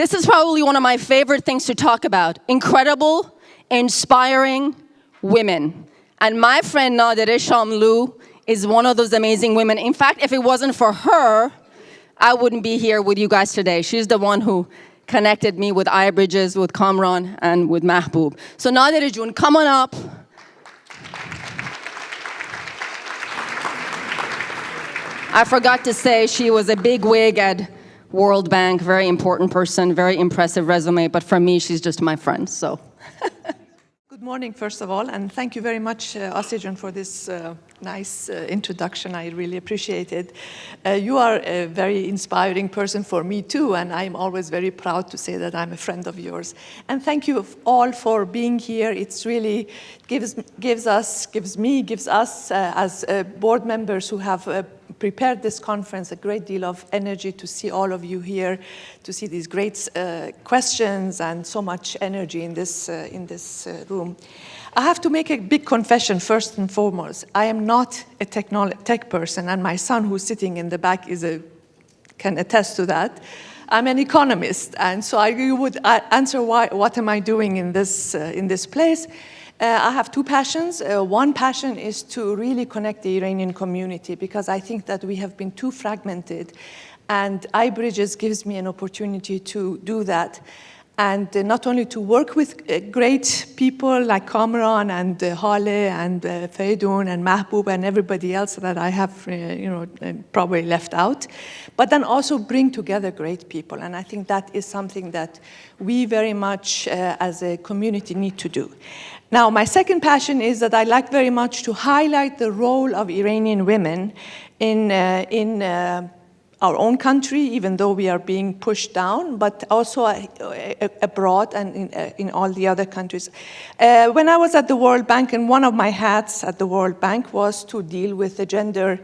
This is probably one of my favorite things to talk about. Incredible, inspiring women. And my friend Nadereh Chamlou is one of those amazing women. In fact, if it wasn't for her, I wouldn't be here with you guys today. She's the one who connected me with iBridges, with Kamran, and with Mahbub. So Nadereh Jun, come on up. I forgot to say she was a big wig at World Bank, very important person, very impressive resume, but for me, she's just my friend, so. Good morning, first of all, and thank you very much, ASIEH, for this nice introduction. I really appreciate it. You are a very inspiring person for me too, and I'm always very proud to say that I'm a friend of yours. And thank you all for being here. It's really gives us as board members who have prepared this conference a great deal of energy to see all of you here, to see these great questions and so much energy in this room. I have to make a big confession first and foremost. I am not a tech person, and my son who's sitting in the back can attest to that. I'm an economist, and so you would answer what am I doing in this place? I have two passions. One passion is to really connect the Iranian community, because I think that we have been too fragmented, and iBridges gives me an opportunity to do that. And not only to work with great people like Kamran and Hale and Feridun and Mahbub and everybody else that I have probably left out, but then also bring together great people. And I think that is something that we very much as a community need to do. Now, my second passion is that I like very much to highlight the role of Iranian women in our own country, even though we are being pushed down, but also abroad and in all the other countries. When I was at the World Bank, and one of my hats at the World Bank was to deal with the gender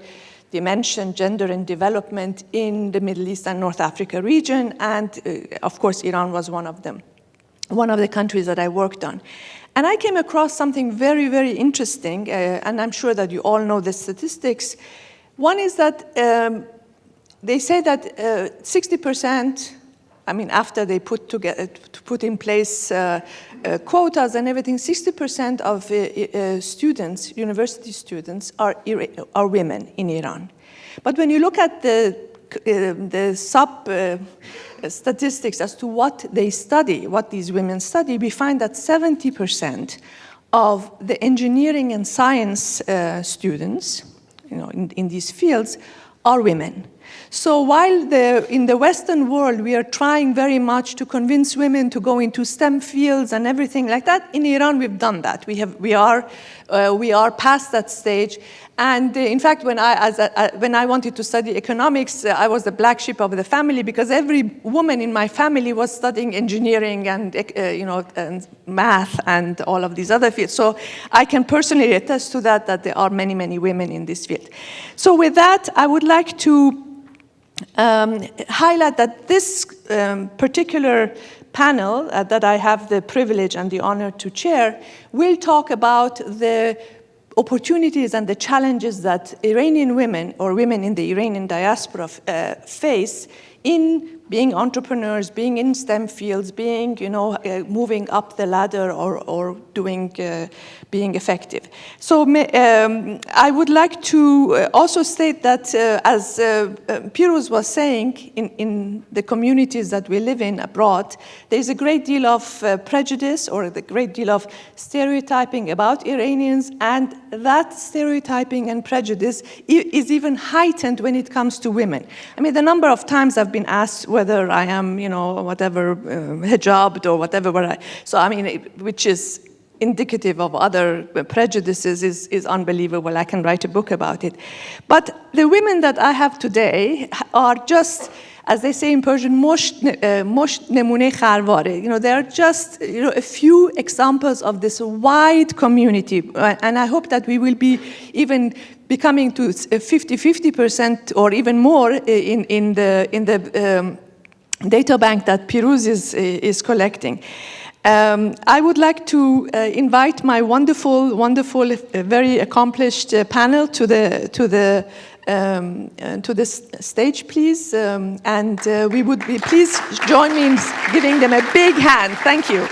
dimension, gender and development in the Middle East and North Africa region, and of course Iran was one of them, one of the countries that I worked on. And I came across something very, very interesting, and I'm sure that you all know the statistics. One is that they say that 60%, I mean, after they put in place quotas and everything, 60% of students, university students, are women in Iran. But when you look at the statistics as to what they study, what these women study, we find that 70% of the engineering and science students, in these fields, are women. So while in the Western world we are trying very much to convince women to go into STEM fields and everything like that, in Iran we've done that. We are past that stage. And in fact, when I wanted to study economics, I was the black sheep of the family, because every woman in my family was studying engineering and and math and all of these other fields. So I can personally attest to that there are many, many women in this field. So with that, I would like to highlight that this particular panel that I have the privilege and the honor to chair will talk about the opportunities and the challenges that Iranian women or women in the Iranian diaspora face in being entrepreneurs, being in STEM fields, being, moving up the ladder or being effective. So I would like to also state that, as Piruz was saying, in the communities that we live in abroad, there's a great deal of prejudice or a great deal of stereotyping about Iranians, and that stereotyping and prejudice is even heightened when it comes to women. I mean, the number of times I've been asked whether I am, whatever, hijabbed or whatever, so I mean, which is indicative of other prejudices is unbelievable. I can write a book about it. But the women that I have today are just, as they say in Persian, mosh nemune kharware. They are just a few examples of this wide community. And I hope that we will be even becoming to 50% or even more in the data bank that Piruz is collecting. I would like to invite my wonderful, very accomplished panel to the to this stage, please. And we would be, please join me in giving them a big hand. Thank you.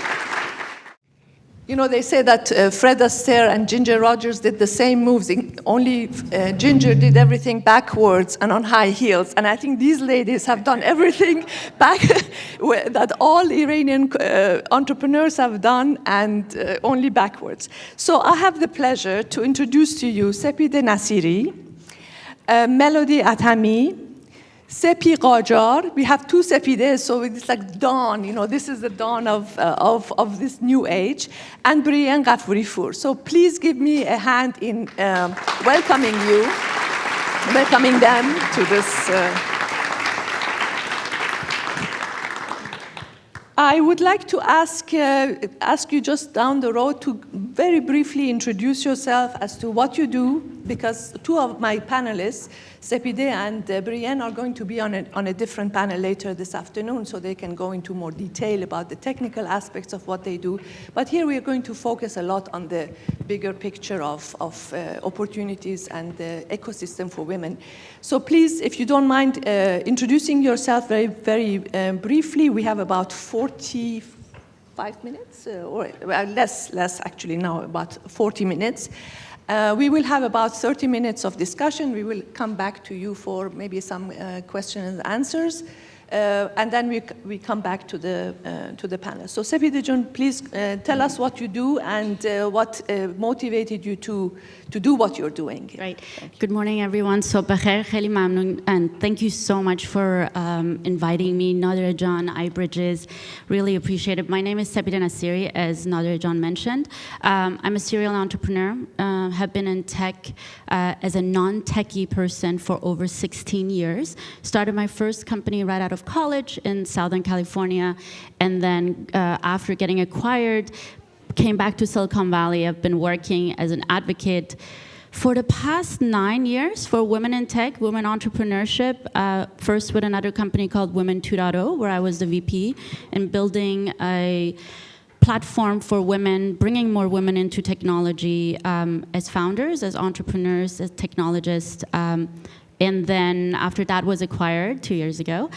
You know, they say that Fred Astaire and Ginger Rogers did the same moves, only Ginger did everything backwards and on high heels. And I think these ladies have done everything back that all Iranian entrepreneurs have done, and only backwards. So I have the pleasure to introduce to you Sepideh Nasiri, Melody Adhamy, Sepi Ghajar. We have two Sepideh, so it's like dawn. You know, this is the dawn of this new age. And Brienne Ghafourifar. So please give me a hand in welcoming them to this. I would like to ask you just down the road to very briefly introduce yourself as to what you do, because two of my panelists, Sepideh and Brienne, are going to be on a different panel later this afternoon, so they can go into more detail about the technical aspects of what they do. But here we are going to focus a lot on the bigger picture of opportunities and the ecosystem for women. So please, if you don't mind introducing yourself very, very briefly. We have about 45 minutes, or less actually now, about 40 minutes. We will have about 30 minutes of discussion. We will come back to you for maybe some questions and answers. And then we come back to the panel. So Sepideh, please tell us what you do and what motivated you to do what you're doing. Right. Good morning, everyone. So Bakhair, kheli mamnoon, and thank you so much for inviting me, Nadereh, iBridges. Really appreciate it. My name is Sepideh Nasiri, as Nadereh mentioned. I'm a serial entrepreneur. Have been in tech as a non-techie person for over 16 years. Started my first company right out of college in Southern California, and then after getting acquired, came back to Silicon Valley. I've been working as an advocate for the past 9 years for women in tech, women entrepreneurship, first with another company called Women 2.0, where I was the VP, and building a platform for women, bringing more women into technology as founders, as entrepreneurs, as technologists. And then after that was acquired 2 years ago,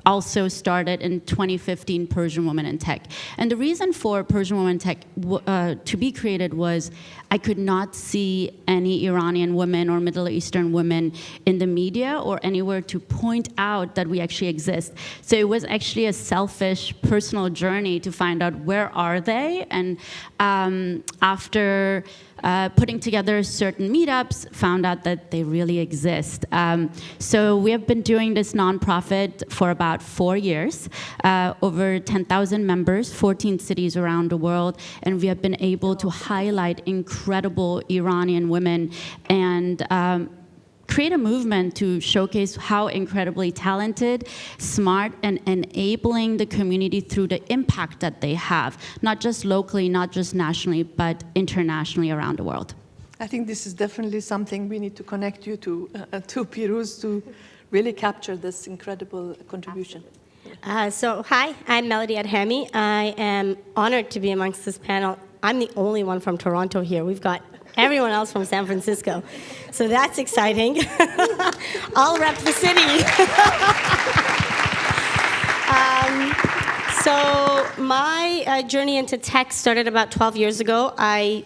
also started in 2015 Persian Women in Tech. And the reason for Persian Women in Tech to be created was I could not see any Iranian women or Middle Eastern women in the media or anywhere to point out that we actually exist. So it was actually a selfish personal journey to find out where are they. And after putting together certain meetups, found out that they really exist. So we have been doing this nonprofit for about 4 years, over 10,000 members, 14 cities around the world, and we have been able to highlight incredible Iranian women and create a movement to showcase how incredibly talented, smart, and enabling the community through the impact that they have, not just locally, not just nationally, but internationally around the world. I think this is definitely something we need to connect you to Piruz, to really capture this incredible contribution. So hi, I'm Melody Adhamy. I am honored to be amongst this panel. I'm the only one from Toronto here. We've got everyone else from San Francisco. So that's exciting. I'll rep the city. So my journey into tech started about 12 years ago. I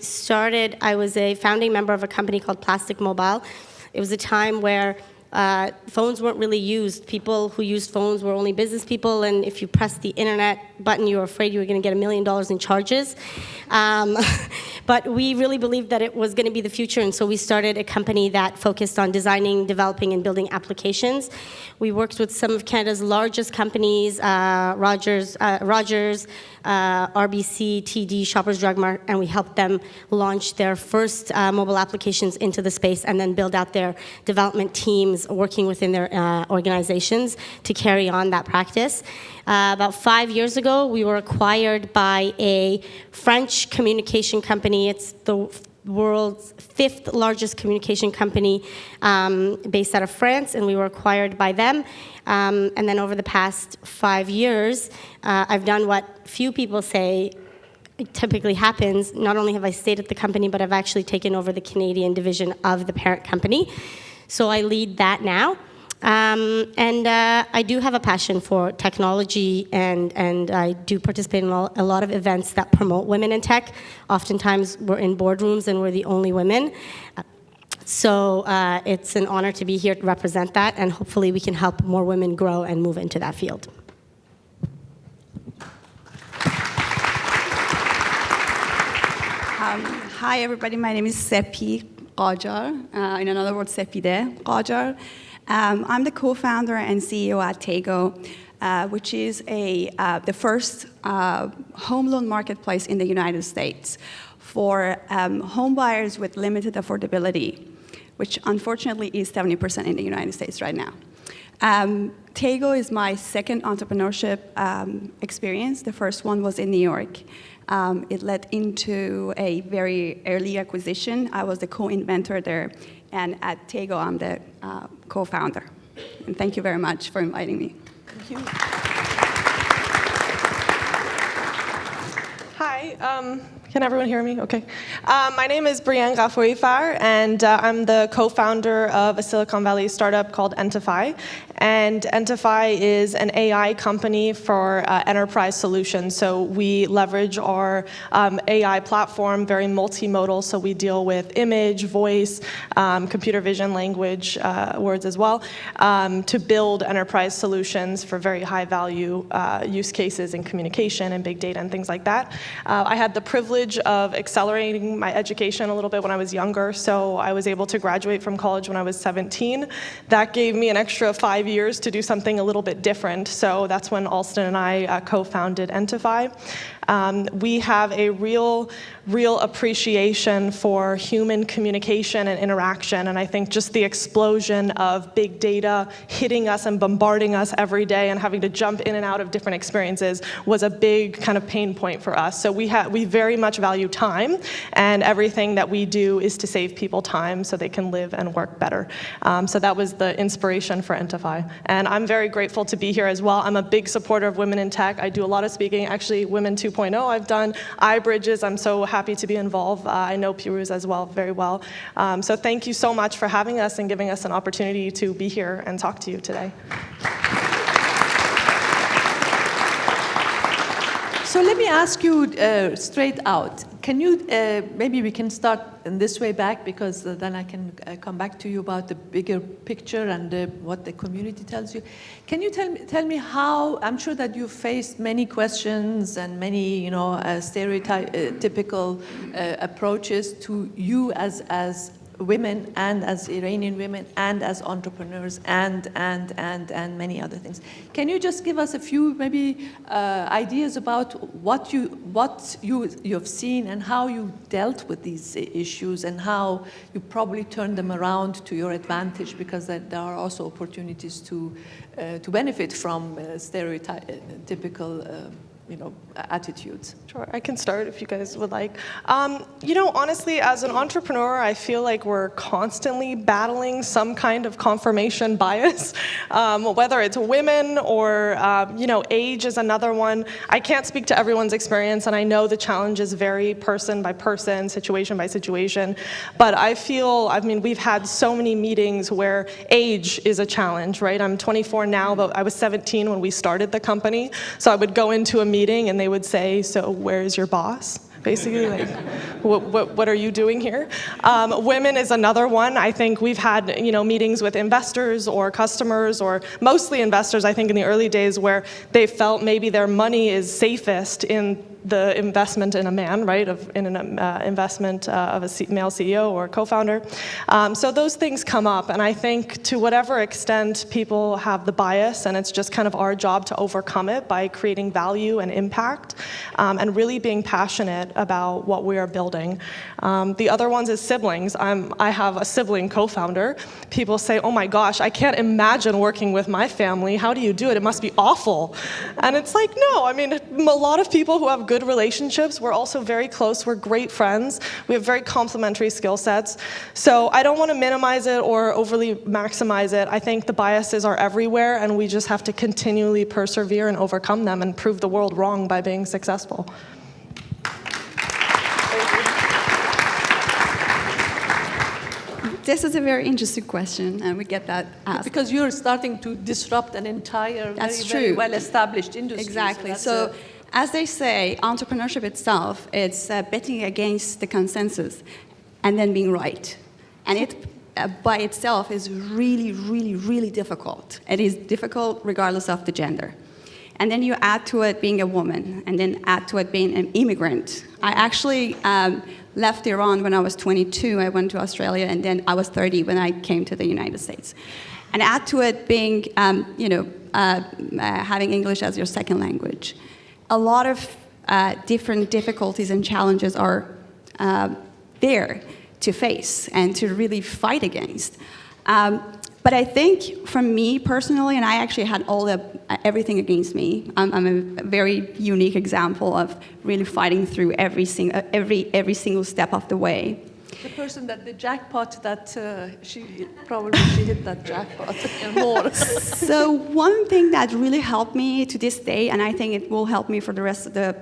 was a founding member of a company called Plastic Mobile. It was a time where phones weren't really used. People who used phones were only business people, and if you pressed the internet button, you were afraid you were going to get $1 million in charges. But we really believed that it was going to be the future, and so we started a company that focused on designing, developing, and building applications. We worked with some of Canada's largest companies, Rogers, RBC, TD, Shoppers Drug Mart, and we helped them launch their first mobile applications into the space and then build out their development teams working within their organizations to carry on that practice. About 5 years ago, we were acquired by a French communication company. It's the world's 5th largest communication company based out of France, and we were acquired by them. And then over the past 5 years, I've done what few people say typically happens. Not only have I stayed at the company, but I've actually taken over the Canadian division of the parent company. So I lead that now. And I do have a passion for technology, and I do participate in a lot of events that promote women in tech. Oftentimes, we're in boardrooms and we're the only women. So it's an honor to be here to represent that, and hopefully we can help more women grow and move into that field. Hi, everybody. My name is Sepi Ghajar. In another word, Sepideh Ghajar. I'm the co-founder and CEO at TAYGO, which is the first home loan marketplace in the United States for home buyers with limited affordability, which unfortunately is 70% in the United States right now. TAYGO is my second entrepreneurship experience. The first one was in New York. It led into a very early acquisition. I was the co-inventor there, and at TAYGO, I'm the co-founder. And thank you very much for inviting me. Thank you. Hi, can everyone hear me? Okay. My name is Brienne Ghafourifar, and I'm the co-founder of a Silicon Valley startup called Entefy. And Entefy is an AI company for enterprise solutions. So we leverage our AI platform, very multimodal, so we deal with image, voice, computer vision, language, words as well, to build enterprise solutions for very high value use cases in communication and big data and things like that. I had the privilege of accelerating my education a little bit when I was younger, so I was able to graduate from college when I was 17. That gave me an extra 5 years to do something a little bit different, so that's when Alston and I co-founded Entefy. We have a real appreciation for human communication and interaction, and I think just the explosion of big data hitting us and bombarding us every day and having to jump in and out of different experiences was a big kind of pain point for us. So we very much value time, and everything that we do is to save people time so they can live and work better. So that was the inspiration for Entefy. And I'm very grateful to be here as well. I'm a big supporter of women in tech. I do a lot of speaking, actually Women 2.0 I've done, iBridges, I'm so happy to be involved. I know Piruz as well very well. So thank you so much for having us and giving us an opportunity to be here and talk to you today. So let me ask you straight out. Can you, maybe we can start in this way back, because then I can come back to you about the bigger picture and what the community tells you. Can you tell me how, I'm sure that you've faced many questions and many, stereotypical approaches to you as women and as Iranian women and as entrepreneurs and many other things. Can you just give us a few maybe ideas about what you've seen and how you dealt with these issues and how you probably turned them around to your advantage, because there are also opportunities to benefit from stereotypical attitudes. Sure, I can start if you guys would like. Honestly, as an entrepreneur, I feel like we're constantly battling some kind of confirmation bias, whether it's women or, age is another one. I can't speak to everyone's experience, and I know the challenges vary person by person, situation by situation, but we've had so many meetings where age is a challenge, right? I'm 24 now, but I was 17 when we started the company, so I would go into a meeting and they would say, so where's your boss? Basically, like, what are you doing here? Women is another one. I think we've had, meetings with investors or customers, or mostly investors, I think in the early days, where they felt maybe their money is safest in the investment in a man, right, in an investment of a male CEO or co-founder. So those things come up, and I think to whatever extent people have the bias, and it's just kind of our job to overcome it by creating value and impact, and really being passionate about what we are building. The other ones is siblings. I have a sibling co-founder. People say, oh my gosh, I can't imagine working with my family. How do you do it? It must be awful. And it's like, no, a lot of people who have good relationships, we're also very close, we're great friends, we have very complementary skill sets. So I don't want to minimize it or overly maximize it. I think the biases are everywhere, and we just have to continually persevere and overcome them and prove the world wrong by being successful. this is a very interesting question, and we get that asked. Because you're starting to disrupt an entire very well-established industry. Exactly. So as they say, entrepreneurship itself, it's betting against the consensus and then being right. And it by itself is really, really, really difficult. It is difficult regardless of the gender. And then you add to it being a woman, and then add to it being an immigrant. I actually left Iran when I was 22. I went to Australia, and then I was 30 when I came to the United States. And add to it being, having English as your second language. A lot of different difficulties and challenges are there to face and to really fight against. But I think for me personally, and I actually had everything against me. I'm a very unique example of really fighting through every single step of the way. The person that the jackpot that she hit that jackpot and more. So one thing that really helped me to this day, and I think it will help me for the rest of the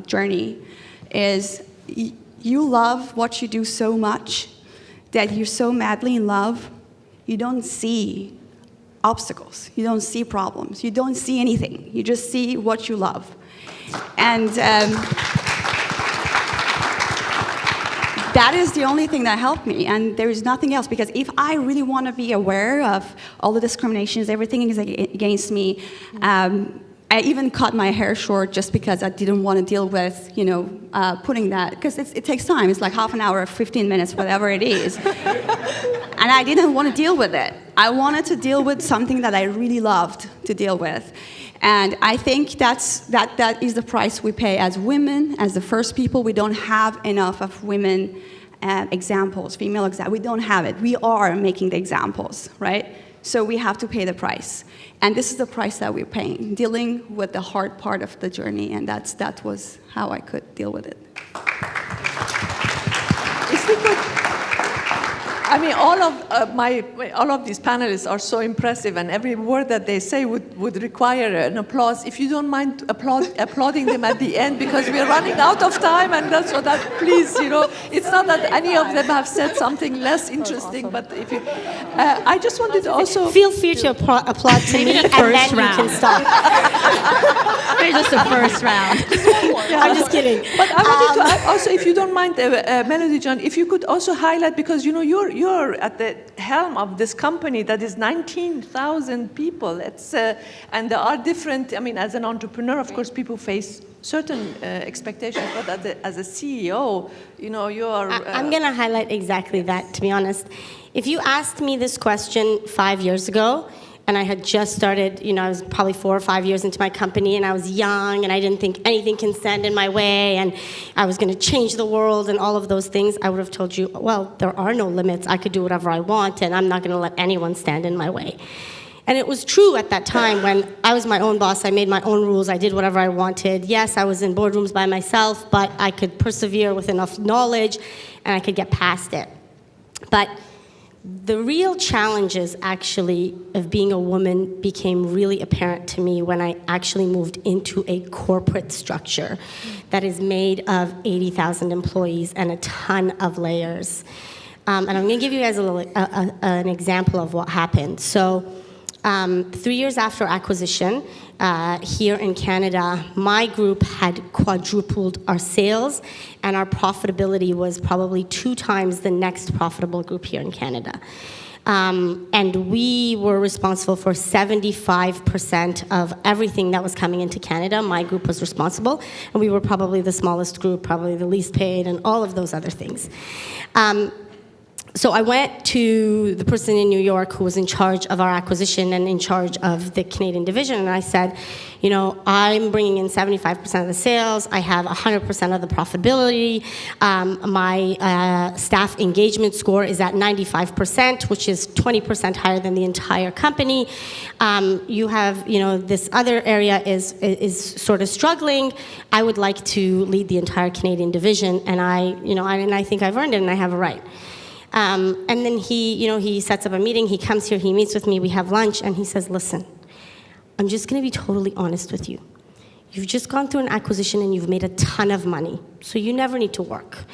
journey, is you love what you do so much that you're so madly in love. You don't see obstacles. You don't see problems. You don't see anything. You just see what you love. And that is the only thing that helped me. And there is nothing else. Because if I really want to be aware of all the discriminations, everything is against me, I even cut my hair short just because I didn't want to deal with, putting that, because it takes time. It's like half an hour, 15 minutes, whatever it is. And I didn't want to deal with it. I wanted to deal with something that I really loved to deal with. And I think that is the price we pay as women, as the first people. We don't have enough of women examples, female examples. We don't have it. We are making the examples, right? So we have to pay the price. And this is the price that we're paying, dealing with the hard part of the journey, and that was how I could deal with it. I mean, all of these panelists are so impressive, and every word that they say would require an applause. If you don't mind applauding them at the end, because we're running out of time, and that's what please, it's not that any of them have said something less interesting, but if you, I just wanted to also feel free to applaud to me, and then you can stop. Maybe just the first round. I'm just kidding. But I wanted to add also, if you don't mind, Melody John, if you could also highlight, because you're at the helm of this company that is 19,000 people. It's and there are different. I mean, as an entrepreneur, of course, people face certain expectations. But as a CEO, you are. I'm going to highlight exactly that. To be honest, if you asked me this question 5 years ago, and I had just started, I was probably 4 or 5 years into my company, and I was young, and I didn't think anything can stand in my way, and I was going to change the world and all of those things, I would have told you, well, there are no limits. I could do whatever I want, and I'm not going to let anyone stand in my way. And it was true at that time when I was my own boss. I made my own rules. I did whatever I wanted. Yes, I was in boardrooms by myself, but I could persevere with enough knowledge, and I could get past it. But the real challenges, actually, of being a woman became really apparent to me when I actually moved into a corporate structure that is made of 80,000 employees and a ton of layers. And I'm going to give you guys an example of what happened. So 3 years after acquisition, here in Canada, my group had quadrupled our sales, and our profitability was probably 2 times the next profitable group here in Canada. And we were responsible for 75% of everything that was coming into Canada. My group was responsible, and we were probably the smallest group, probably the least paid, and all of those other things. So I went to the person in New York who was in charge of our acquisition and in charge of the Canadian division, and I said, I'm bringing in 75% of the sales. I have 100% of the profitability. My staff engagement score is at 95%, which is 20% higher than the entire company. You have, this other area is sort of struggling. I would like to lead the entire Canadian division, and I think I've earned it, and I have a right. And then he sets up a meeting. He comes here, he meets with me, we have lunch, and he says, listen, I'm just going to be totally honest with you. You've just gone through an acquisition and you've made a ton of money, so you never need to work.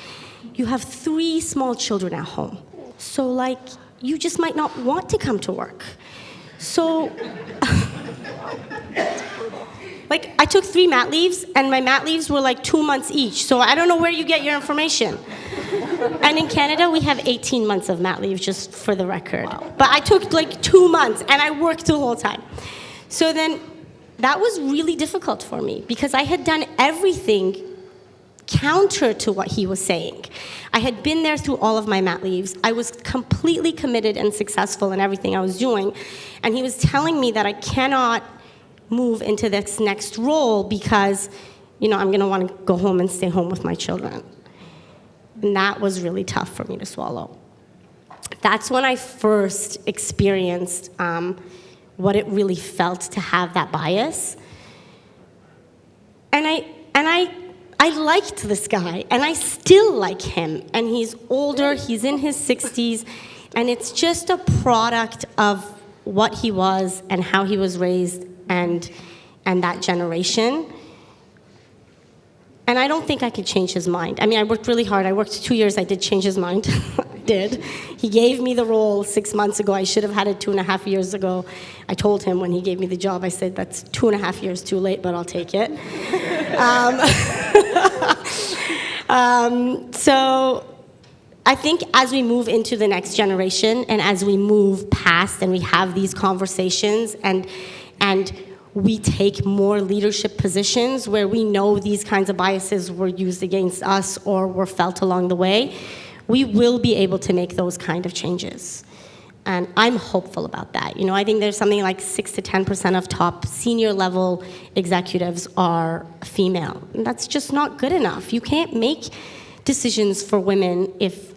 You have 3 small children at home, So like, you just might not want to come to work. So, like, I took 3 mat leaves, and my mat leaves were like 2 months each. So I don't know where you get your information. And in Canada, we have 18 months of mat leave, just for the record. Wow. But I took like 2 months, and I worked the whole time. So then, that was really difficult for me, because I had done everything counter to what he was saying. I had been there through all of my mat leaves. I was completely committed and successful in everything I was doing. And he was telling me that I cannot move into this next role because, you know, I'm going to want to go home and stay home with my children. And that was really tough for me to swallow. That's when I first experienced what it really felt to have that bias. And I liked this guy, and I still like him. And he's older, he's in his 60s, and it's just a product of what he was and how he was raised and that generation. And I don't think I could change his mind. I mean, I worked really hard. I worked 2 years. I did change his mind. I did. He gave me the role 6 months ago. I should have had it 2.5 years ago. I told him when he gave me the job, I said, that's 2.5 years too late, but I'll take it. So I think as we move into the next generation and as we move past and we have these conversations and we take more leadership positions where we know these kinds of biases were used against us or were felt along the way, we will be able to make those kind of changes. And I'm hopeful about that. You know, I think there's something like 6 to 10% of top senior level executives are female. And that's just not good enough. You can't make decisions for women if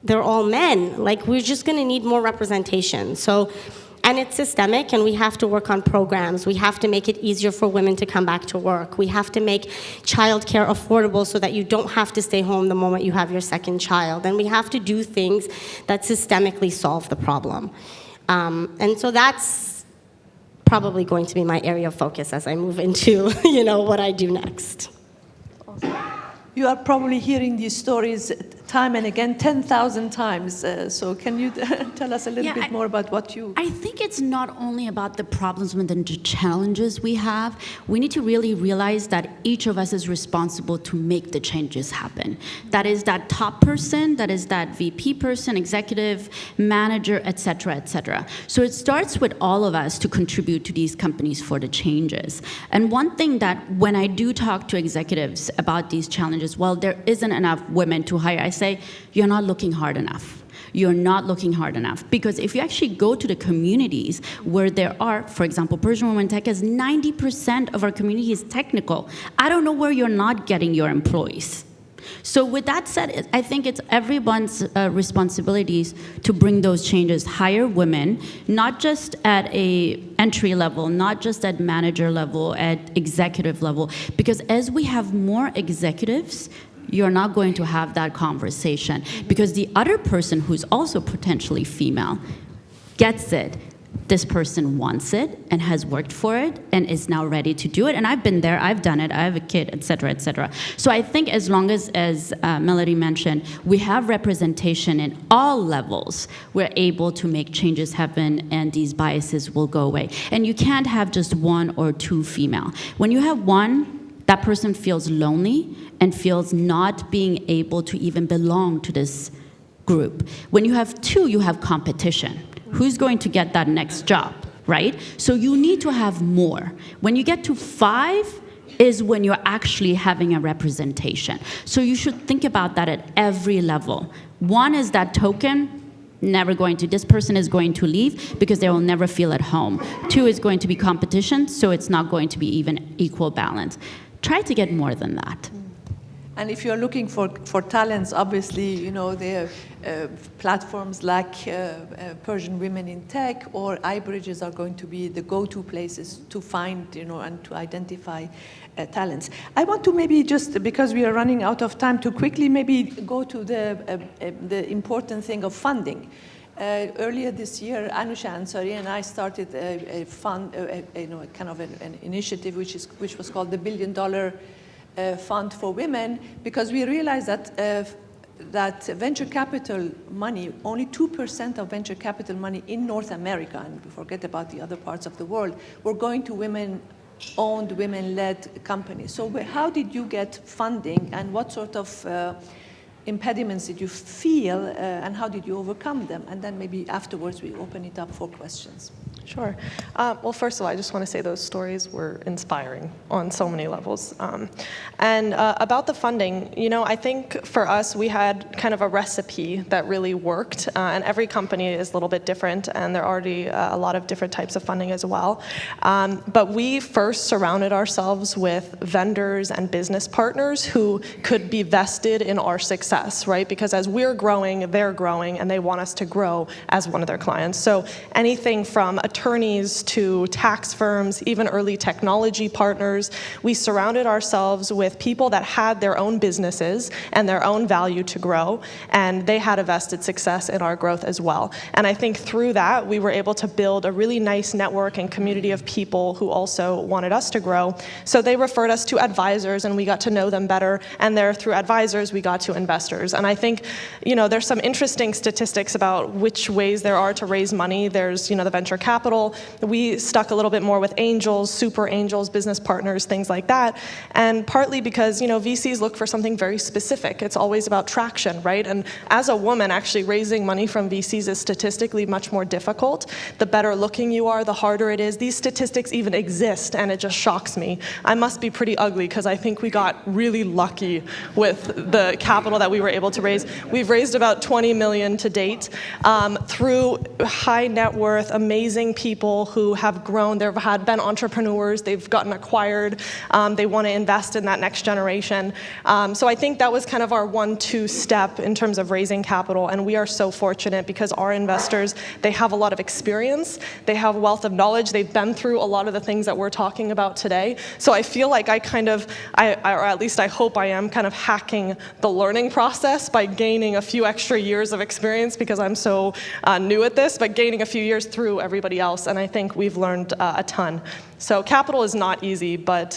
they're all men. Like, we're just going to need more representation. So, and it's systemic, and we have to work on programs. We have to make it easier for women to come back to work. We have to make childcare affordable so that you don't have to stay home the moment you have your second child. And we have to do things that systemically solve the problem. And so that's probably going to be my area of focus as I move into, you know, what I do next. Awesome. You are probably hearing these stories time and again, 10,000 times. So can you tell us a little bit more about what you... I think it's not only about the problems and the challenges we have. We need to really realize that each of us is responsible to make the changes happen. That is that top person, that is that VP person, executive, manager, et cetera, et cetera. So it starts with all of us to contribute to these companies for the changes. And one thing that when I do talk to executives about these challenges, well, there isn't enough women to hire, I say, you're not looking hard enough. You're not looking hard enough. Because if you actually go to the communities where there are, for example, Persian Women Tech has 90% of our community is technical. I don't know where you're not getting your employees. So with that said, I think it's everyone's responsibilities to bring those changes, hire women, not just at a entry level, not just at manager level, at executive level, because as we have more executives, you're not going to have that conversation because the other person who's also potentially female gets it. This person wants it and has worked for it and is now ready to do it. And I've been there, I've done it, I have a kid, et cetera, et cetera. So I think as long as Melody mentioned, we have representation in all levels, we're able to make changes happen and these biases will go away. And you can't have just one or two female. When you have one, that person feels lonely and feels not being able to even belong to this group. When you have two, you have competition. Who's going to get that next job, right? So you need to have more. When you get to 5 is when you're actually having a representation. So you should think about that at every level. 1 is that token, never going to, this person is going to leave because they will never feel at home. 2 is going to be competition, so it's not going to be even equal balance. Try to get more than that. And if you're looking for talents, obviously, you know, there are platforms like Persian Women in Tech or iBridges are going to be the go-to places to find, you know, and to identify talents. I want to maybe just, because we are running out of time, to quickly maybe go to the important thing of funding. Earlier this year, Anusha Ansari and I started a fund, you know, kind of an initiative which was called the $1 Billion Fund for Women, because we realized that that venture capital money, only 2% of venture capital money in North America, and forget about the other parts of the world, were going to women-owned, women-led companies. So how did you get funding, and what sort of impediments did you feel, and how did you overcome them? And then maybe afterwards we open it up for questions. Sure. Well, first of all, I just want to say those stories were inspiring on so many levels. And about the funding, you know, I think for us, we had kind of a recipe that really worked. And every company is a little bit different, and there are already a lot of different types of funding as well. But we first surrounded ourselves with vendors and business partners who could be vested in our success, right? Because as we're growing, they're growing, and they want us to grow as one of their clients. So anything from attorneys to tax firms, even early technology partners. We surrounded ourselves with people that had their own businesses and their own value to grow, and they had a vested success in our growth as well. And I think through that, we were able to build a really nice network and community of people who also wanted us to grow. So they referred us to advisors, and we got to know them better, and there through advisors, we got to investors. And I think, you know, there's some interesting statistics about which ways there are to raise money. There's, you know, the venture capital. We stuck a little bit more with angels, super angels, business partners, things like that. And partly because, you know, VCs look for something very specific. It's always about traction, right? And as a woman, actually raising money from VCs is statistically much more difficult. The better looking you are, the harder it is. These statistics even exist, and it just shocks me. I must be pretty ugly because I think we got really lucky with the capital that we were able to raise. We've raised about 20 million to date through high net worth, amazing people who have grown. They've been entrepreneurs. They've gotten acquired. They want to invest in that next generation. So I think that was kind of our 1-2 step in terms of raising capital. And we are so fortunate because our investors, they have a lot of experience. They have a wealth of knowledge. They've been through a lot of the things that we're talking about today. So I feel like I kind of, or at least I hope I am, kind of hacking the learning process by gaining a few extra years of experience because I'm so new at this, but gaining a few years through everybody else. And I think we've learned a ton. So capital is not easy, but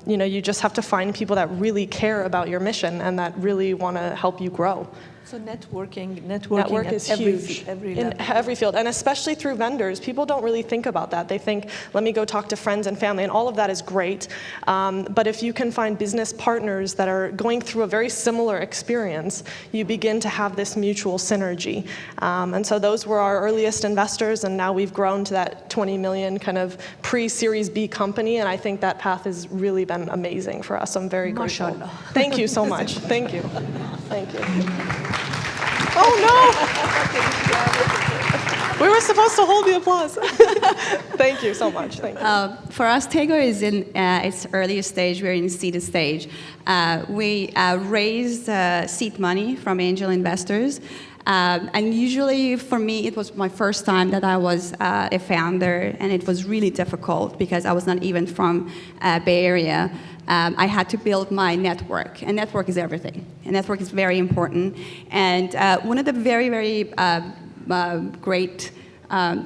you know, you just have to find people that really care about your mission and that really want to help you grow. So networking is huge in every field, and especially through vendors. People don't really think about that. They think, let me go talk to friends and family, and all of that is great. But if you can find business partners that are going through a very similar experience, you begin to have this mutual synergy. And so those were our earliest investors, and now we've grown to that 20 million kind of pre-Series B company, and I think that path has really been amazing for us. I'm very grateful. Mashallah. Thank you so much. Thank you. Thank you. Oh no! We were supposed to hold the applause. Thank you so much. Thank you. For us, TAYGO is in its earliest stage. We're in seed stage. We raised seed money from angel investors. And usually for me, it was my first time that I was a founder, and it was really difficult because I was not even from Bay Area. I had to build my network, and network is everything. And network is very important. And one of the very, very great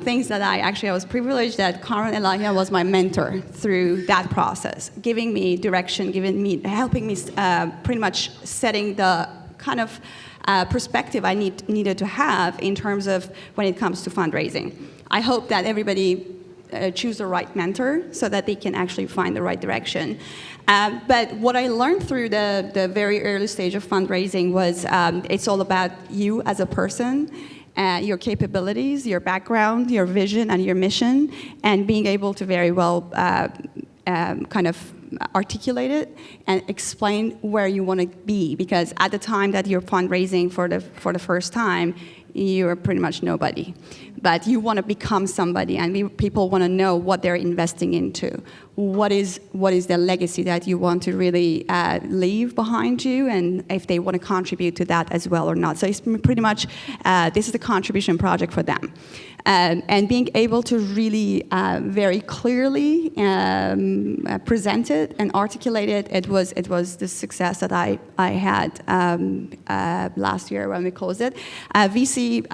things that I was privileged that Karen Elijah was my mentor through that process, giving me direction, helping me pretty much setting the kind of perspective I needed to have in terms of when it comes to fundraising. I hope that everybody choose the right mentor so that they can actually find the right direction. But what I learned through the very early stage of fundraising was it's all about you as a person, your capabilities, your background, your vision, and your mission, and being able to very well kind of articulate it and explain where you want to be. Because at the time that you're fundraising for the first time, you're pretty much nobody. But you want to become somebody, and people want to know what they're investing into. What is the legacy that you want to really leave behind you, and if they want to contribute to that as well or not. So it's pretty much, this is a contribution project for them. And being able to really very clearly present it and articulate it, it was the success that I had last year when we closed it. VC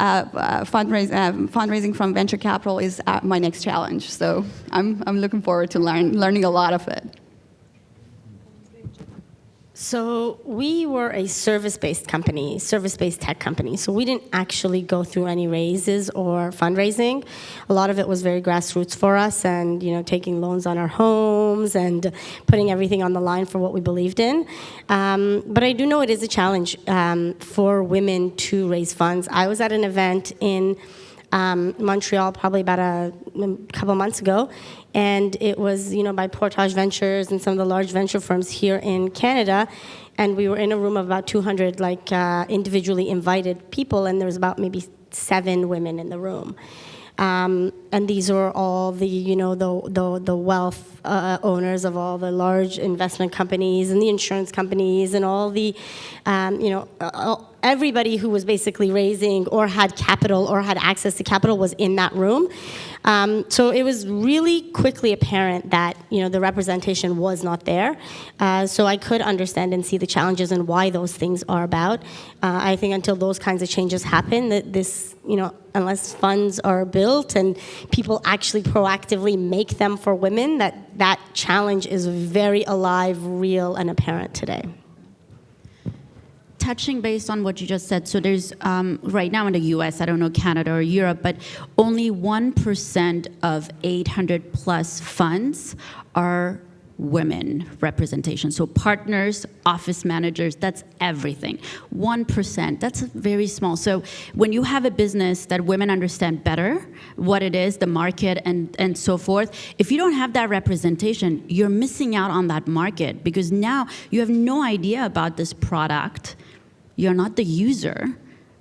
fundraising from venture capital is my next challenge. So I'm looking forward to learning a lot of it. So we were a service-based company, service-based tech company. So we didn't actually go through any raises or fundraising. A lot of it was very grassroots for us, and taking loans on our homes and putting everything on the line for what we believed in. But I do know it is a challenge for women to raise funds. I was at an event in Montreal probably about a couple months ago, and it was by Portage Ventures and some of the large venture firms here in Canada, and we were in a room of about 200 individually invited people, and there was about maybe 7 women in the room. And these were all the wealth owners of all the large investment companies and the insurance companies and all the everybody who was basically raising or had capital or had access to capital was in that room. So it was really quickly apparent that the representation was not there. So I could understand and see the challenges and why those things are about. I think until those kinds of changes happen, that this unless funds are built and people actually proactively make them for women, that challenge is very alive, real, and apparent today. Touching based on what you just said, so there's right now in the US, I don't know Canada or Europe, but only 1% of 800 plus funds are women representation. So partners, office managers, that's everything. 1%, that's very small. So when you have a business that women understand better what it is, the market and so forth, if you don't have that representation, you're missing out on that market because now you have no idea about this product. You're not the user,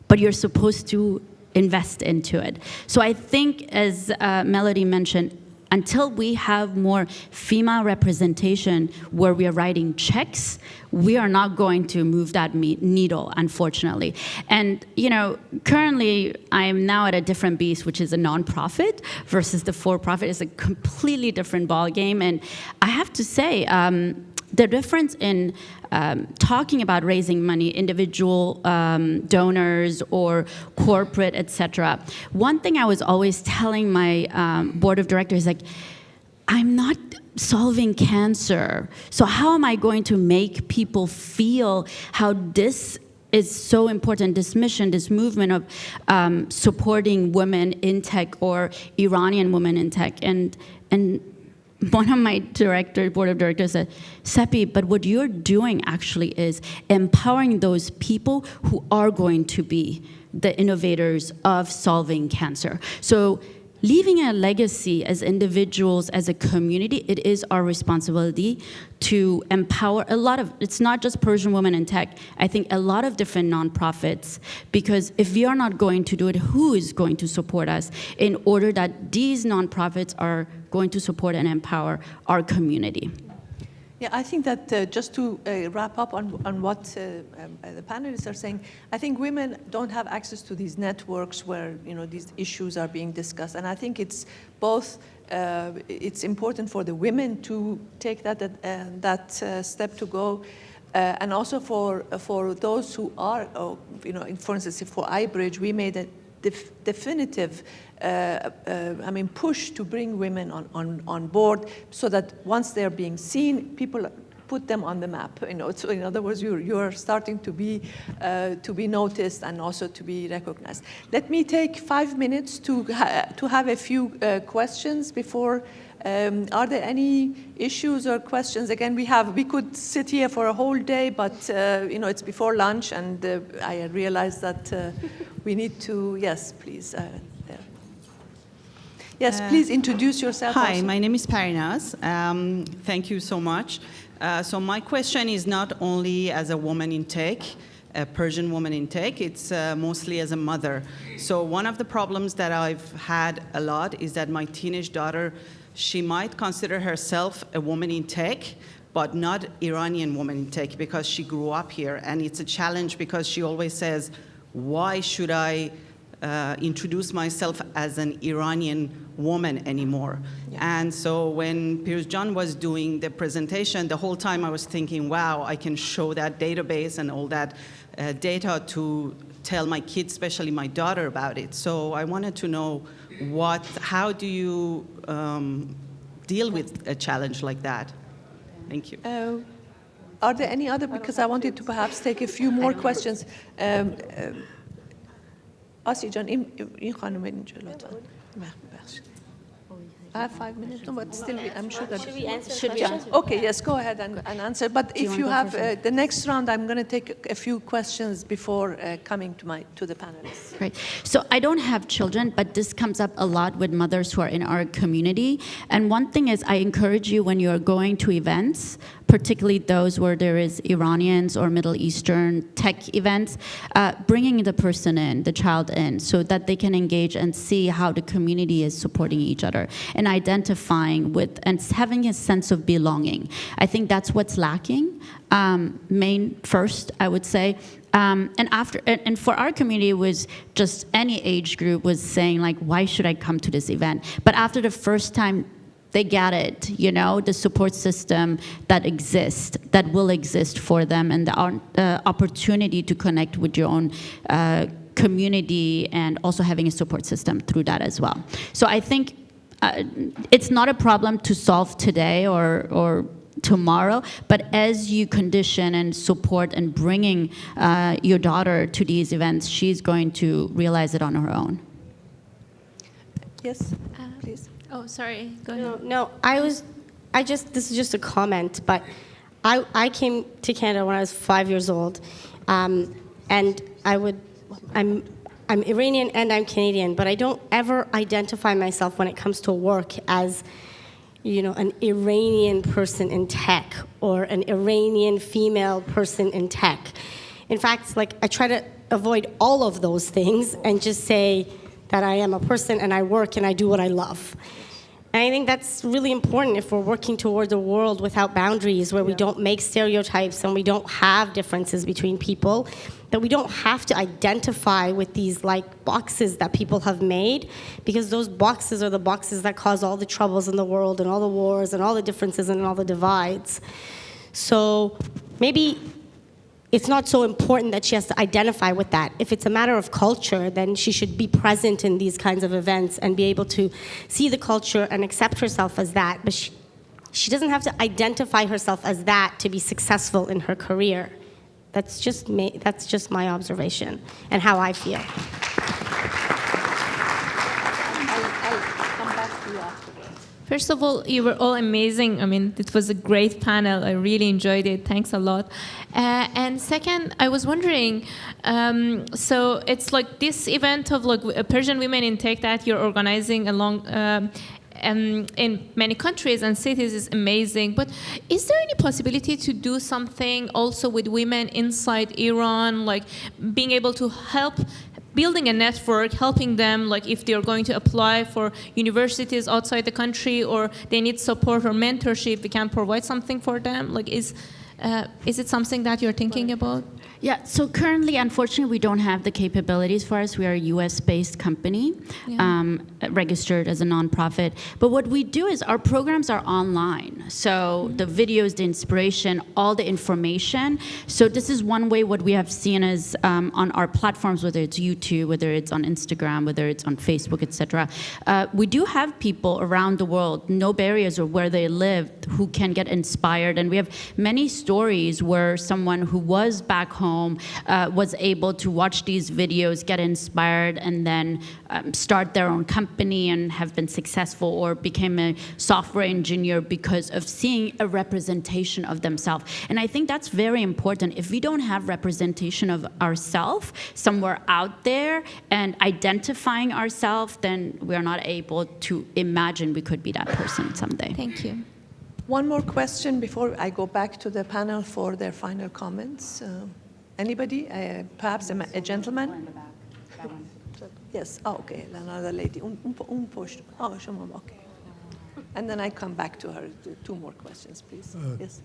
but you're supposed to invest into it. So I think, as Melody mentioned, until we have more female representation where we are writing checks, we are not going to move that needle, unfortunately. And currently, I am now at a different beast, which is a nonprofit versus the for-profit. It's a completely different ballgame. And I have to say, the difference in talking about raising money, individual donors or corporate, etc. One thing I was always telling my board of directors, I'm not solving cancer. So how am I going to make people feel how this is so important, this mission, this movement of supporting women in tech or Iranian women in tech? And one of my board of directors said, Sepi, but what you're doing actually is empowering those people who are going to be the innovators of solving cancer. So leaving a legacy as individuals, as a community, it is our responsibility to empower it's not just Persian women in tech, I think a lot of different nonprofits, because if we are not going to do it, who is going to support us in order that these nonprofits are going to support and empower our community? Yeah, I think that just to wrap up on what the panelists are saying, I think women don't have access to these networks where these issues are being discussed, and I think it's both. It's important for the women to take that step to go, and also for those who are, for instance, for iBridge, we made a definitive push to bring women on board, so that once they're being seen, people put them on the map. So in other words, you're starting to be noticed and also to be recognized. Let me take 5 minutes to have a few questions before. Are there any issues or questions? Again, we could sit here for a whole day, but it's before lunch, and I realize that we need to. Yes, please. There. Yes, please introduce yourself. Hi, also. My name is Parinaz. Thank you so much. So my question is not only as a woman in tech, a Persian woman in tech, it's mostly as a mother. So one of the problems that I've had a lot is that my teenage daughter, she might consider herself a woman in tech, but not Iranian woman in tech, because she grew up here. And it's a challenge because she always says, why should I introduce myself as an Iranian woman anymore? Yeah. And so when Piers John was doing the presentation, the whole time I was thinking, wow, I can show that database and all that data to tell my kids, especially my daughter, about it. So I wanted to know how do you deal with a challenge like that? Thank you. Are there any other, because I wanted to perhaps take a few more questions. آسیه جان این خانم اینجا لطفا. بخشید. I have 5 minutes, no, but still, I'm sure that... Should we answer questions? Okay, yes, go ahead and answer. But if you have the next round, I'm going to take a few questions before coming to the panelists. Right. So I don't have children, but this comes up a lot with mothers who are in our community. And one thing is I encourage you when you're going to events, particularly those where there is Iranians or Middle Eastern tech events, bringing the person in, the child in, so that they can engage and see how the community is supporting each other and identifying with and having a sense of belonging. I think that's what's lacking, first, I would say. And for our community, it was just any age group was saying, like, why should I come to this event? But after the first time, they get it, you know, the support system that exists, that will exist for them, and the opportunity to connect with your own community and also having a support system through that as well. So I think it's not a problem to solve today or tomorrow, but as you condition and support and bringing your daughter to these events, she's going to realize it on her own. Yes, please. Oh, sorry. Go ahead. No, this is just a comment, but I came to Canada when I was 5 years old, and I'm Iranian and I'm Canadian, but I don't ever identify myself when it comes to work as, you know, an Iranian person in tech or an Iranian female person in tech. In fact, like, I try to avoid all of those things and just say that I am a person and I work and I do what I love. And I think that's really important if we're working towards a world without boundaries, where we don't make stereotypes and we don't have differences between people, that we don't have to identify with these, like, boxes that people have made, because those boxes are the boxes that cause all the troubles in the world and all the wars and all the differences and all the divides. So maybe it's not so important that she has to identify with that. If it's a matter of culture, then she should be present in these kinds of events and be able to see the culture and accept herself as that. But she doesn't have to identify herself as that to be successful in her career. That's just my observation and how I feel. I'll come back to you afterwards. First of all, you were all amazing. I mean, it was a great panel. I really enjoyed it. Thanks a lot. And second, I was wondering, so it's like this event of, like, Persian women in tech that you're organizing along in many countries and cities is amazing. But is there any possibility to do something also with women inside Iran, like being able to help building a network, helping them, like if they're going to apply for universities outside the country or they need support or mentorship, we can provide something for them? Like, is it something that you're thinking about? Yeah, so currently, unfortunately, we don't have the capabilities for us. We are a US-based company, registered as a nonprofit. But what we do is our programs are online. So the videos, the inspiration, all the information. So this is one way what we have seen is on our platforms, whether it's YouTube, whether it's on Instagram, whether it's on Facebook, etc. We do have people around the world, no barriers or where they live, who can get inspired. And we have many stories where someone who was back home was able to watch these videos, get inspired, and then start their own company and have been successful, or became a software engineer because of seeing a representation of themselves. And I think that's very important. If we don't have representation of ourselves somewhere out there and identifying ourselves, then we're not able to imagine we could be that person someday. Thank you. One more question before I go back to the panel for their final comments. Anybody? Perhaps a gentleman? Yes. Oh, okay. Another lady. Oh, okay. And then I come back to her. Two more questions, please. Yes.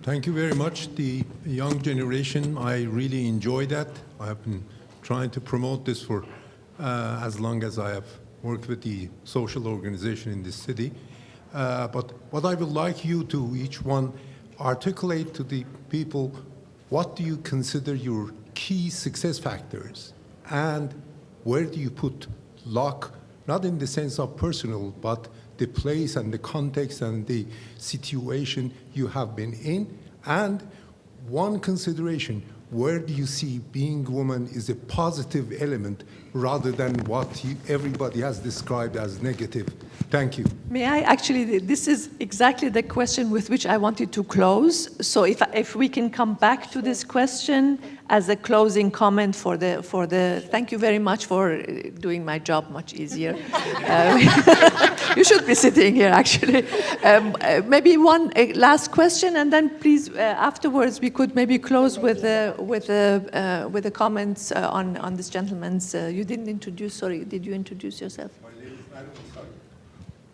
Thank you very much. The young generation, I really enjoy that. I have been trying to promote this for as long as I have worked with the social organization in this city. But what I would like you to, each one, articulate to the people, what do you consider your key success factors? And where do you put luck, not in the sense of personal, but the place and the context and the situation you have been in? And one consideration, where do you see being woman is a positive element rather than what everybody has described as negative? Thank you. May I actually, this is exactly the question with which I wanted to close. So if we can come back to this question as a closing comment for the thank you very much for doing my job much easier. You should be sitting here actually. Maybe one last question, and then please afterwards we could maybe close with the comments on this gentleman's. You didn't introduce. Sorry, did you introduce yourself?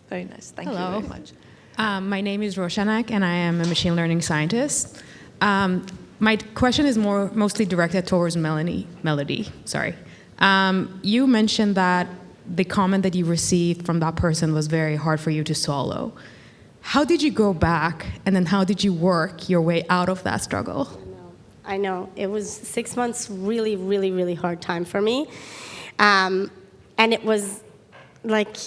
Very nice. Thank you very much. My name is Roshanak, and I am a machine learning scientist. My question is mostly directed towards Melody. Sorry. You mentioned that the comment that you received from that person was very hard for you to swallow. How did you go back, and then how did you work your way out of that struggle? I know. It was 6 months, really, really, really hard time for me. And it was like,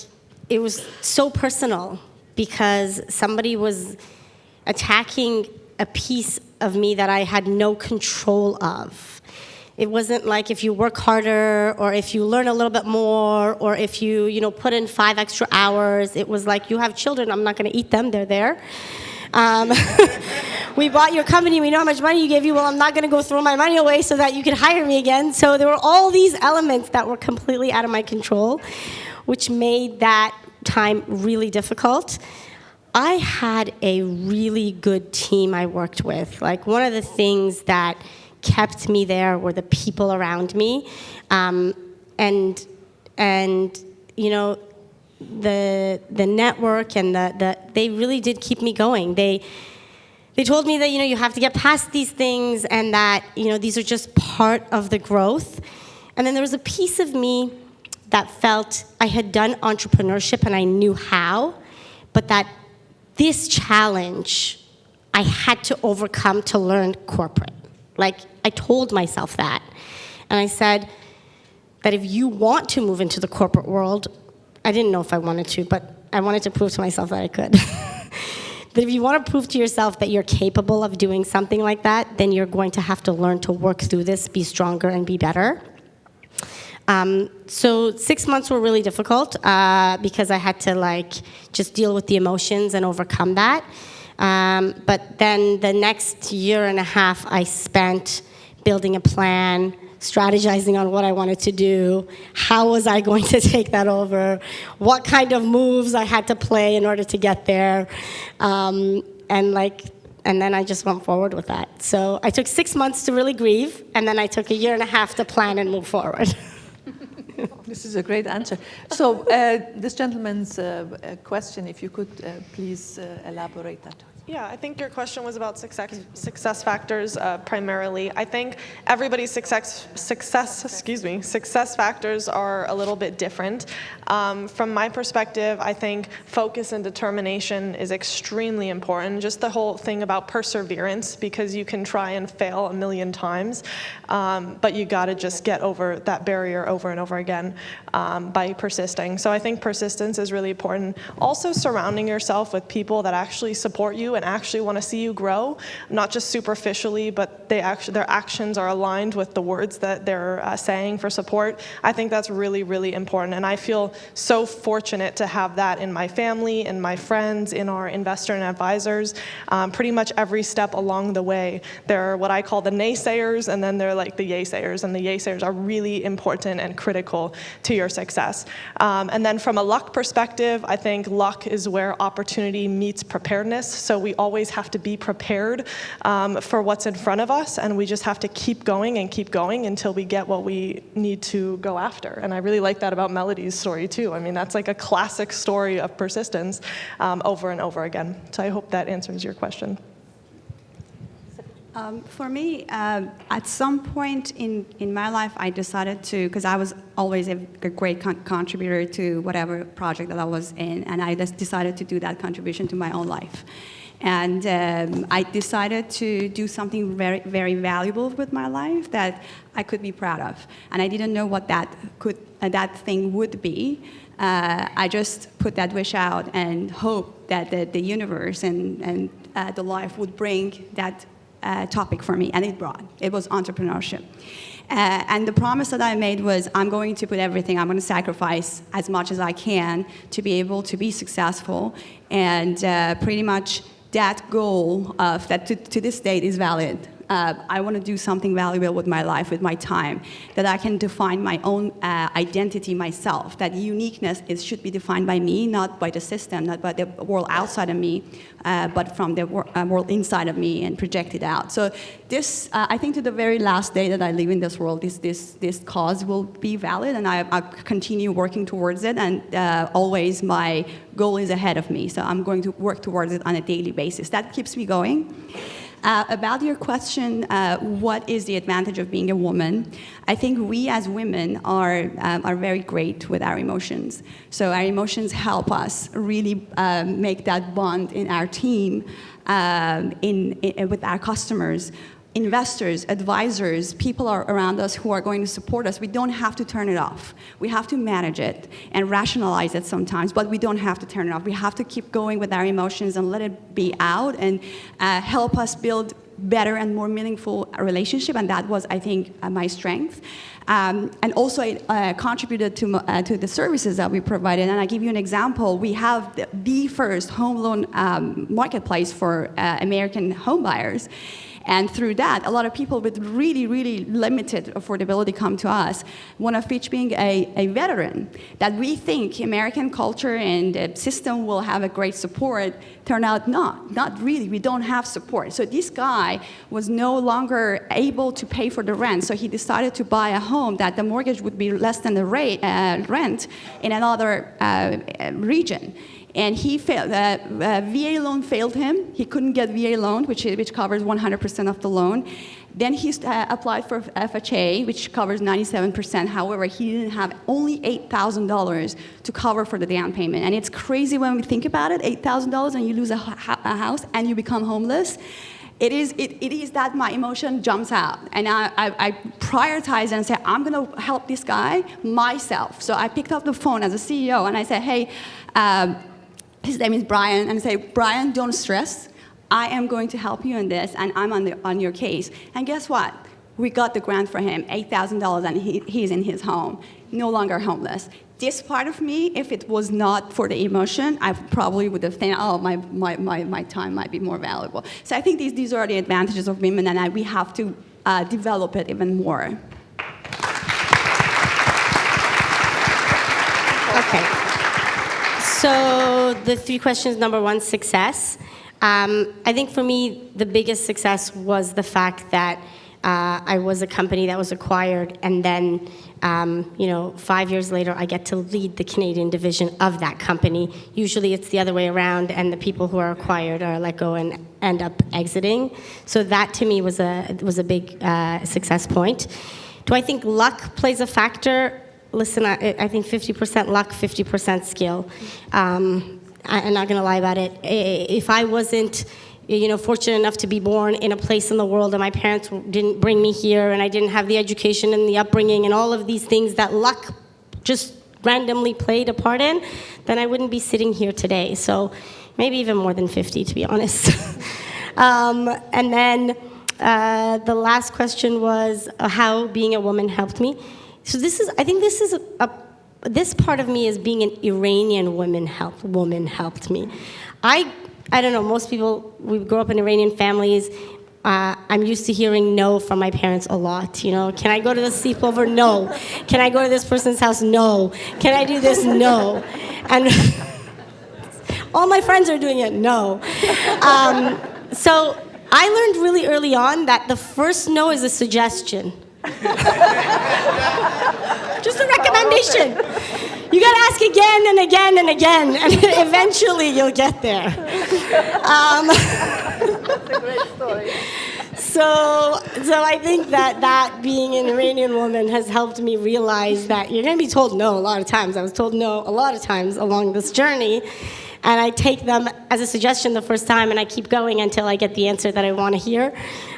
it was so personal because somebody was attacking a piece of me that I had no control of. It wasn't like if you work harder or if you learn a little bit more or if you put in 5 extra hours. It was like, you have children, I'm not going to eat them, they're there. We bought your company, we know how much money you gave you, well, I'm not going to go throw my money away so that you can hire me again. So there were all these elements that were completely out of my control, which made that time really difficult. I had a really good team I worked with. Like, one of the things that kept me there were the people around me, and the network and they really did keep me going. They told me that you have to get past these things and that these are just part of the growth. And then there was a piece of me that felt I had done entrepreneurship and I knew how, but that this challenge I had to overcome to learn corporate. Like, I told myself that. And I said that if you want to move into the corporate world, I didn't know if I wanted to, but I wanted to prove to myself that I could. That if you want to prove to yourself that you're capable of doing something like that, then you're going to have to learn to work through this, be stronger, and be better. So 6 months were really difficult because I had to just deal with the emotions and overcome that. But then the next year and a half I spent building a plan, strategizing on what I wanted to do, how was I going to take that over, what kind of moves I had to play in order to get there, and then I just went forward with that. So I took 6 months to really grieve, and then I took a year and a half to plan and move forward. This is a great answer. So this gentleman's question, if you could please elaborate that. Yeah, I think your question was about success factors primarily. I think everybody's success factors are a little bit different. From my perspective, I think focus and determination is extremely important. Just the whole thing about perseverance, because you can try and fail a million times, but you got to just get over that barrier over and over again by persisting. So I think persistence is really important. Also, surrounding yourself with people that actually support you and actually want to see you grow, not just superficially, but their actions are aligned with the words that they're saying for support. I think that's really, really important. And I feel so fortunate to have that in my family, in my friends, in our investor and advisors. Pretty much every step along the way, they're what I call the naysayers, and then they're like the yay-sayers. And the yay-sayers are really important and critical to your success. And then from a luck perspective, I think luck is where opportunity meets preparedness. So we always have to be prepared for what's in front of us, and we just have to keep going until we get what we need to go after. And I really like that about Melody's story too. I mean, that's like a classic story of persistence over and over again. So I hope that answers your question. For me, at some point in my life, I decided to, because I was always a great contributor to whatever project that I was in, and I just decided to do that contribution to my own life. And I decided to do something very, very valuable with my life that I could be proud of. And I didn't know what that thing would be. I just put that wish out and hope that the universe and the life would bring that topic for me, and it was entrepreneurship. And the promise that I made was, I'm going to put everything, I'm going to sacrifice as much as I can to be able to be successful. And pretty much that goal of that to this date is valid. I want to do something valuable with my life, with my time, that I can define my own identity myself, that uniqueness should be defined by me, not by the system, not by the world outside of me, but from the world inside of me and projected out. So this, I think to the very last day that I live in this world, this cause will be valid, and I continue working towards it, and always my goal is ahead of me, so I'm going to work towards it on a daily basis. That keeps me going. About your question, what is the advantage of being a woman? I think we as women are very great with our emotions. So our emotions help us really make that bond in our team, with our customers. Investors, advisors, people are around us who are going to support us. We don't have to turn it off. We have to manage it and rationalize it sometimes, but we don't have to turn it off. We have to keep going with our emotions and let it be out, and help us build better and more meaningful relationship, and that was, I think, my strength. And also it contributed to the services that we provided. And I give you an example. We have the first home loan marketplace for American home buyers. And through that, a lot of people with really, really limited affordability come to us, one of which being a veteran, that we think American culture and the system will have a great support. Turned out not really. We don't have support. So this guy was no longer able to pay for the rent, so he decided to buy a home that the mortgage would be less than the rent in another region. And he failed. VA loan failed him. He couldn't get VA loan, which covers 100% of the loan. Then he applied for FHA, which covers 97%. However, he didn't have only $8,000 to cover for the down payment. And it's crazy when we think about it, $8,000 and you lose a house and you become homeless. It is that my emotion jumps out. And I prioritize and say, I'm going to help this guy myself. So I picked up the phone as a CEO and I said, hey, his name is Brian, and I say, Brian, don't stress. I am going to help you in this, and I'm on your case. And guess what? We got the grant for him, $8,000, and he's in his home, no longer homeless. This part of me, if it was not for the emotion, I probably would have think, oh, my time might be more valuable. So I think these are the advantages of women, and we have to develop it even more. Okay. So the three questions, number one, success. I think for me, the biggest success was the fact that I was a company that was acquired, and then 5 years later, I get to lead the Canadian division of that company. Usually it's the other way around, and the people who are acquired are let go and end up exiting. So that to me was a big success point. Do I think luck plays a factor? Listen, I think 50% luck, 50% skill. I'm not going to lie about it. If I wasn't, fortunate enough to be born in a place in the world and my parents didn't bring me here and I didn't have the education and the upbringing and all of these things that luck just randomly played a part in, then I wouldn't be sitting here today. So maybe even more than 50, to be honest. And then the last question was how being a woman helped me. So I think this part of me is being an Iranian woman helped me. I don't know, most people, we grew up in Iranian families. I'm used to hearing no from my parents a lot, Can I go to the sleepover? No. Can I go to this person's house? No. Can I do this? No. And all my friends are doing it? No. So I learned really early on that the first no is a suggestion. Just a recommendation. You gotta ask again and again and again, and eventually you'll get there. That's a great story. So I think that being an Iranian woman has helped me realize that you're gonna be told no a lot of times. I was told no a lot of times along this journey. And I take them as a suggestion the first time, and I keep going until I get the answer that I want to hear.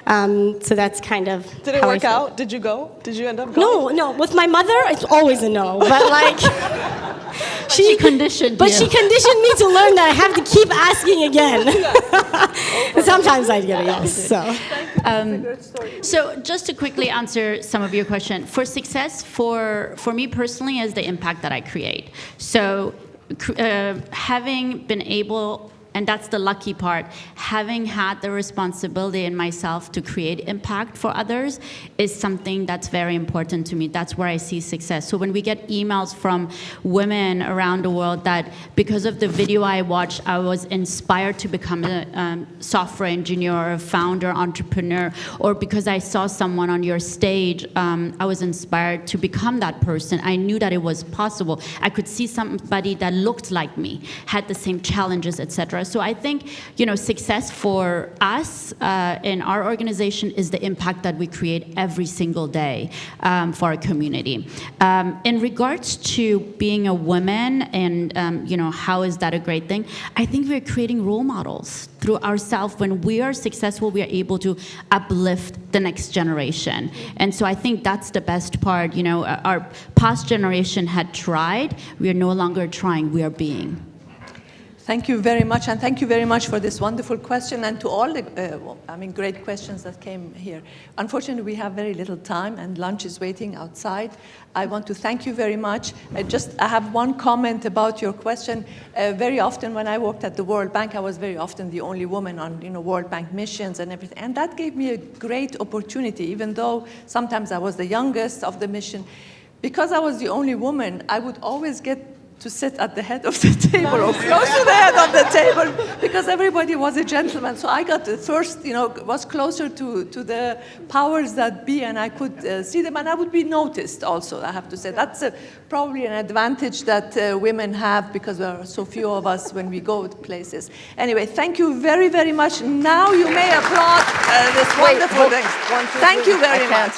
So that's kind of Did it how work I feel. out? Did you go? Did you end up going? No. With my mother, it's always a no. But She conditioned But you. she conditioned me to learn that I have to keep asking again. And sometimes I get a yes. So just to quickly answer some of your question, for success, for me personally, is the impact that I create. So having been able, and that's the lucky part, having had the responsibility in myself to create impact for others is something that's very important to me. That's where I see success. So when we get emails from women around the world that because of the video I watched, I was inspired to become a software engineer or a founder, entrepreneur, or because I saw someone on your stage, I was inspired to become that person. I knew that it was possible. I could see somebody that looked like me, had the same challenges, etc. So I think, success for us in our organization is the impact that we create every single day for our community. In regards to being a woman and, how is that a great thing? I think we're creating role models through ourselves. When we are successful, we are able to uplift the next generation. And so I think that's the best part. Our past generation had tried. We are no longer trying, we are being. Thank you very much, and thank you very much for this wonderful question, and to all the, great questions that came here. Unfortunately, we have very little time, and lunch is waiting outside. I want to thank you very much. I have one comment about your question. Very often, when I worked at the World Bank, I was very often the only woman on, World Bank missions and everything, and that gave me a great opportunity, even though sometimes I was the youngest of the mission. Because I was the only woman, I would always get to sit at the head of the table or close to the head of the table because everybody was a gentleman. So I got the first, was closer to the powers that be, and I could see them, and I would be noticed also, I have to say. That's probably an advantage that women have because there are so few of us when we go to places. Anyway, thank you very, very much. Now you may applaud this wonderful thing. Thank you very much.